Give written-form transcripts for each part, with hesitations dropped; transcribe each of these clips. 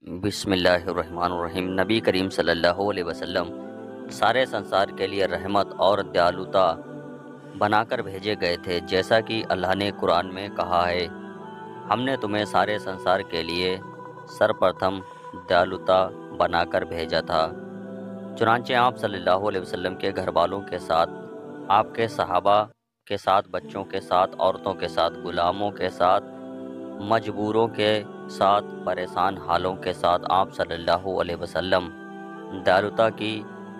بسم اللہ الرحمن الرحیم۔ نبی کریم صلی اللہ علیہ وسلم سارے سنسار کے لیے رحمت اور دیالوتا بنا کر بھیجے گئے تھے، جیسا کہ اللہ نے قرآن میں کہا ہے، ہم نے تمہیں سارے سنسار کے لیے سرپرتم دیالوتا بنا کر بھیجا تھا۔ چنانچہ آپ صلی اللہ علیہ وسلم کے گھر والوں کے ساتھ، آپ کے صحابہ کے ساتھ، بچوں کے ساتھ، عورتوں کے ساتھ، غلاموں کے ساتھ، مجبوروں کے ساتھ، پریشان حالوں کے ساتھ آپ صلی اللہ علیہ وسلم دیالوتا کی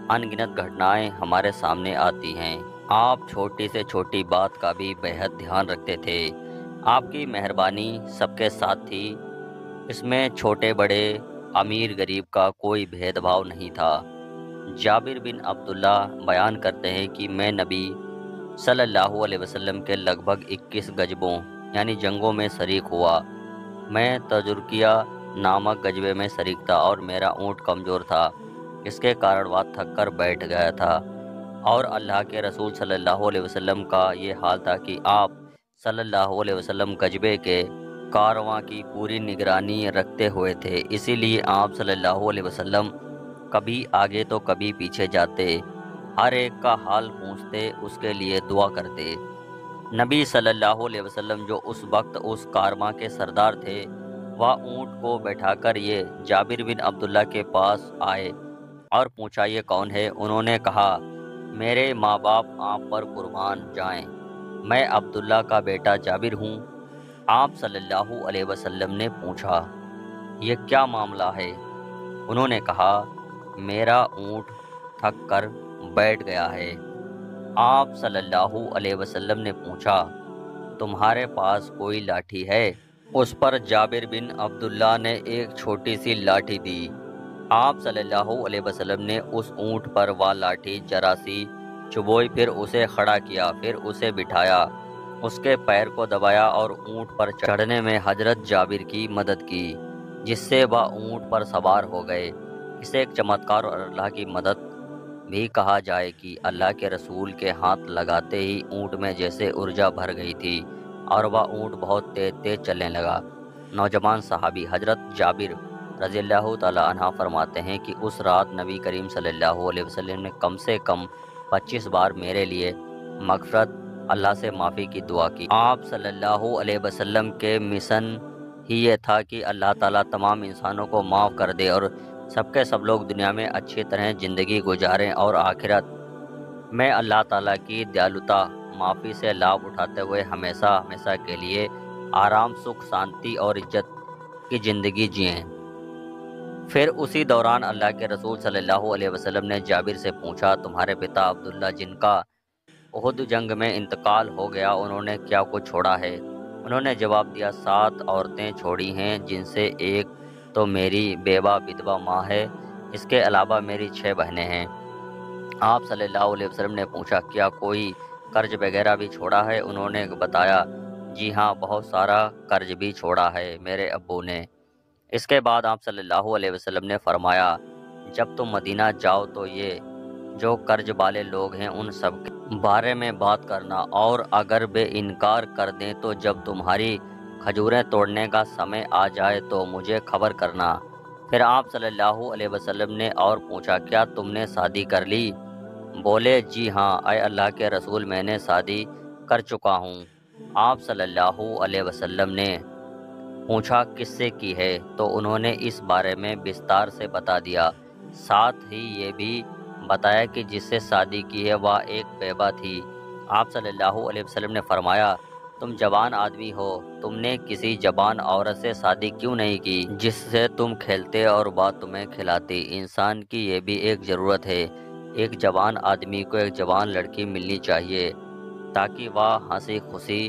ان گنت گھٹنائیں ہمارے سامنے آتی ہیں۔ آپ چھوٹی سے چھوٹی بات کا بھی بہت دھیان رکھتے تھے۔ آپ کی مہربانی سب کے ساتھ تھی، اس میں چھوٹے بڑے، امیر غریب کا کوئی بھید بھاؤ نہیں تھا۔ جابر بن عبداللہ بیان کرتے ہیں کہ میں نبی صلی اللہ علیہ وسلم کے لگ بھگ 21 غزووں یعنی جنگوں میں شریک ہوا۔ میں تجرکیہ نامک غزوے میں شریک تھا اور میرا اونٹ کمزور تھا، اس کے کارن وہ تھک کر بیٹھ گیا تھا، اور اللہ کے رسول صلی اللہ علیہ وسلم کا یہ حال تھا کہ آپ صلی اللہ علیہ وسلم غزوے کے کارواں کی پوری نگرانی رکھتے ہوئے تھے، اسی لیے آپ صلی اللہ علیہ وسلم کبھی آگے تو کبھی پیچھے جاتے، ہر ایک کا حال پوچھتے، اس کے لیے دعا کرتے۔ نبی صلی اللہ علیہ وسلم جو اس وقت اس کارواں کے سردار تھے، وہ اونٹ کو بیٹھا کر یہ جابر بن عبداللہ کے پاس آئے اور پوچھا، یہ کون ہے؟ انہوں نے کہا، میرے ماں باپ آپ پر قربان جائیں، میں عبداللہ کا بیٹا جابر ہوں۔ آپ صلی اللہ علیہ وسلم نے پوچھا، یہ کیا معاملہ ہے؟ انہوں نے کہا، میرا اونٹ تھک کر بیٹھ گیا ہے۔ آپ صلی اللہ علیہ وسلم نے پوچھا، تمہارے پاس کوئی لاٹھی ہے؟ اس پر جابر بن عبداللہ نے ایک چھوٹی سی لاٹھی دی۔ آپ صلی اللہ علیہ وسلم نے اس اونٹ پر وہ لاٹھی ذرا سی چبوئی، پھر اسے کھڑا کیا، پھر اسے بٹھایا، اس کے پیر کو دبایا اور اونٹ پر چڑھنے میں حضرت جابر کی مدد کی، جس سے وہ اونٹ پر سوار ہو گئے۔ اسے ایک چمتکار اور اللہ کی مدد بھی کہا جائے کہ اللہ کے رسول کے ہاتھ لگاتے ہی اونٹ میں جیسے ارجا بھر گئی تھی اور وہ اونٹ بہت تیز تیز چلنے لگا۔ نوجوان صحابی حضرت جابر رضی اللہ تعالیٰ عنہ فرماتے ہیں کہ اس رات نبی کریم صلی اللہ علیہ وسلم نے کم سے کم 25 بار میرے لیے مغفرت، اللہ سے معافی کی دعا کی۔ آپ صلی اللہ علیہ وسلم کے مشن ہی یہ تھا کہ اللہ تعالیٰ تمام انسانوں کو معاف کر دے اور سب کے سب لوگ دنیا میں اچھی طرح زندگی گزاریں اور آخرت میں اللہ تعالیٰ کی دیالوتا معافی سے لابھ اٹھاتے ہوئے ہمیشہ ہمیشہ کے لیے آرام، سکھ، شانتی اور عزت کی زندگی جئیں۔ پھر اسی دوران اللہ کے رسول صلی اللہ علیہ وسلم نے جابر سے پوچھا، تمہارے پتا عبداللہ جن کا احد جنگ میں انتقال ہو گیا، انہوں نے کیا کچھ چھوڑا ہے؟ انہوں نے جواب دیا، 7 عورتیں چھوڑی ہیں، جن سے ایک تو میری بیوہ بدوا ماں ہے، اس کے علاوہ میری 6 بہنیں ہیں۔ آپ صلی اللہ علیہ وسلم نے پوچھا، کیا کوئی قرض وغیرہ بھی چھوڑا ہے؟ انہوں نے بتایا، جی ہاں، بہت سارا قرض بھی چھوڑا ہے میرے ابو نے۔ اس کے بعد آپ صلی اللہ علیہ وسلم نے فرمایا، جب تم مدینہ جاؤ تو یہ جو قرض والے لوگ ہیں ان سب کے بارے میں بات کرنا، اور اگر بے انکار کر دیں تو جب تمہاری کھجوریں توڑنے کا سمے آ جائے تو مجھے خبر کرنا۔ پھر آپ صلی اللہ علیہ وسلم نے اور پوچھا، کیا تم نے شادی کر لی؟ بولے، جی ہاں اے اللہ کے رسول، میں نے شادی کر چکا ہوں۔ آپ صلی اللہ علیہ وسلم نے پوچھا، کس سے کی ہے؟ تو انہوں نے اس بارے میں بستار سے بتا دیا، ساتھ ہی یہ بھی بتایا کہ جس سے شادی کی ہے وہ ایک بیوہ تھی۔ آپ صلی اللہ علیہ وسلم نے فرمایا، تم جوان آدمی ہو، تم نے کسی جوان عورت سے شادی کیوں نہیں کی جس سے تم کھیلتے اور وہ تمہیں کھلاتی؟ انسان کی یہ بھی ایک ضرورت ہے، ایک جوان آدمی کو ایک جوان لڑکی ملنی چاہیے تاکہ وہ ہنسی خوشی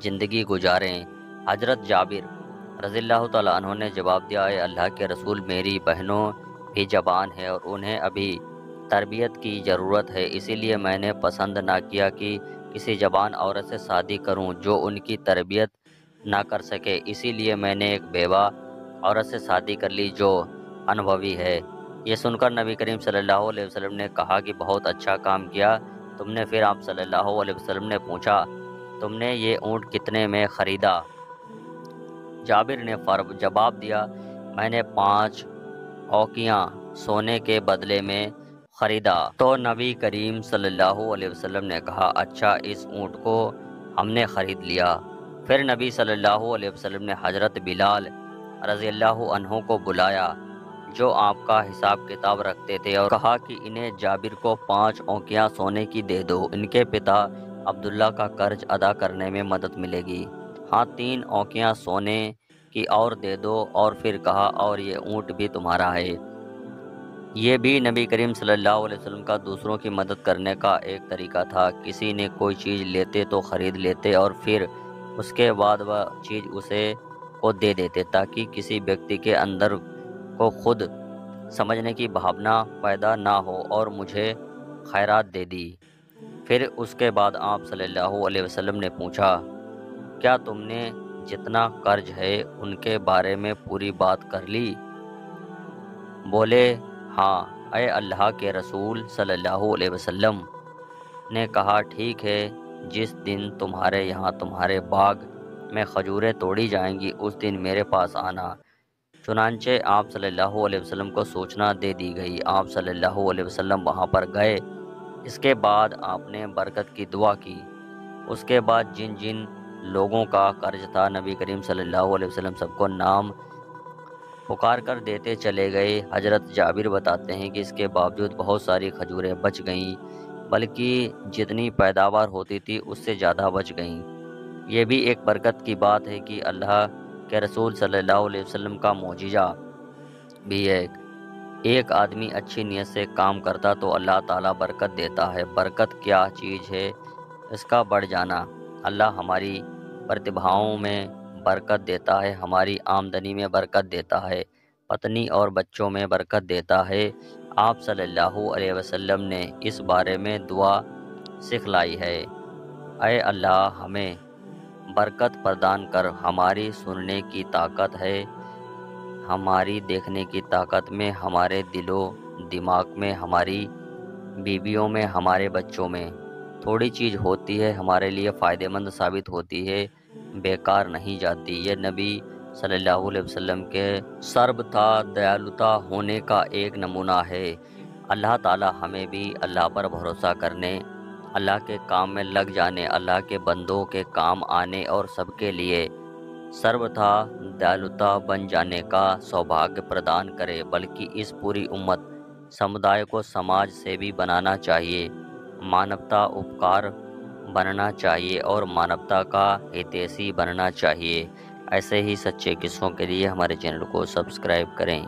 زندگی گزاریں۔ حضرت جابر رضی اللہ تعالیٰ عنہ نے جواب دیا، اے اللہ کے رسول، میری بہنوں بھی جوان ہیں اور انہیں ابھی تربیت کی ضرورت ہے، اسی لیے میں نے پسند نہ کیا کہ کسی جوان عورت سے شادی کروں جو ان کی تربیت نہ کر سکے، اسی لیے میں نے ایک بیوہ عورت سے شادی کر لی جو انبھوی ہے۔ یہ سن کر نبی کریم صلی اللہ علیہ وسلم نے کہا کہ بہت اچھا کام کیا تم نے۔ پھر آپ صلی اللہ علیہ وسلم نے پوچھا، تم نے یہ اونٹ کتنے میں خریدا؟ جابر نے جواب دیا، میں نے 5 اوقیاں سونے کے بدلے میں خریدا۔ تو نبی کریم صلی اللہ علیہ وسلم نے کہا اچھا اس اونٹ کو ہم نے خرید لیا۔ پھر نبی صلی اللہ علیہ وسلم نے حضرت بلال رضی اللہ عنہ کو بلایا جو آپ کا حساب کتاب رکھتے تھے اور کہا کہ انہیں جابر کو 5 اوقیاں سونے کی دے دو، ان کے پتا عبداللہ کا قرض ادا کرنے میں مدد ملے گی۔ ہاں 3 اوقیاں سونے کی اور دے دو، اور پھر کہا اور یہ اونٹ بھی تمہارا ہے۔ یہ بھی نبی کریم صلی اللہ علیہ وسلم کا دوسروں کی مدد کرنے کا ایک طریقہ تھا۔ کسی نے کوئی چیز لیتے تو خرید لیتے اور پھر اس کے بعد وہ چیز اسے کو دے دیتے تاکہ کسی ویکتی کے اندر کو خود سمجھنے کی بھاونا پیدا نہ ہو اور مجھے خیرات دے دی۔ پھر اس کے بعد آپ صلی اللہ علیہ وسلم نے پوچھا کیا تم نے جتنا قرض ہے ان کے بارے میں پوری بات کر لی؟ بولے ہاں اے اللہ کے رسول صلی اللہ علیہ وسلم۔ نے کہا ٹھیک ہے، جس دن تمہارے یہاں تمہارے باغ میں کھجوریں توڑی جائیں گی اس دن میرے پاس آنا۔ چنانچہ آپ صلی اللہ علیہ وسلم کو سوچنا دے دی گئی۔ آپ صلی اللہ علیہ وسلم وہاں پر گئے۔ اس کے بعد آپ نے برکت کی دعا کی۔ اس کے بعد جن جن لوگوں کا قرض تھا نبی کریم صلی اللہ علیہ وسلم سب کو نام پکار کر دیتے چلے گئے۔ حضرت جابر بتاتے ہیں کہ اس کے باوجود بہت ساری کھجوریں بچ گئیں، بلکہ جتنی پیداوار ہوتی تھی اس سے زیادہ بچ گئیں۔ یہ بھی ایک برکت کی بات ہے کہ اللہ کے رسول صلی اللہ علیہ وسلم کا معجزہ بھی ہے۔ ایک آدمی اچھی نیت سے کام کرتا تو اللہ تعالیٰ برکت دیتا ہے۔ برکت کیا چیز ہے؟ اس کا بڑھ جانا۔ اللہ ہماری پرتبھاؤں میں برکت دیتا ہے، ہماری آمدنی میں برکت دیتا ہے، پتنی اور بچوں میں برکت دیتا ہے۔ آپ صلی اللہ علیہ وسلم نے اس بارے میں دعا سکھلائی ہے، اے اللہ ہمیں برکت پردان کر، ہماری سننے کی طاقت ہے، ہماری دیکھنے کی طاقت میں، ہمارے دل و دماغ میں، ہماری بیویوں میں، ہمارے بچوں میں۔ تھوڑی چیز ہوتی ہے ہمارے لیے فائدہ مند ثابت ہوتی ہے، بیکار نہیں جاتی۔ یہ نبی صلی اللہ علیہ وسلم کے سربتا دیالوتا ہونے کا ایک نمونہ ہے۔ اللہ تعالی ہمیں بھی اللہ پر بھروسہ کرنے، اللہ کے کام میں لگ جانے، اللہ کے بندوں کے کام آنے اور سب کے لیے سربتا دیالوتا بن جانے کا سوبھاگیہ پردان کرے، بلکہ اس پوری امت سمدائے کو سماج سے بھی بنانا چاہیے، مانوتا اپکار بننا چاہیے اور مانوتا کا ہتیشی بننا چاہیے۔ ایسے ہی سچے قصوں کے لیے ہمارے چینل کو سبسکرائب کریں۔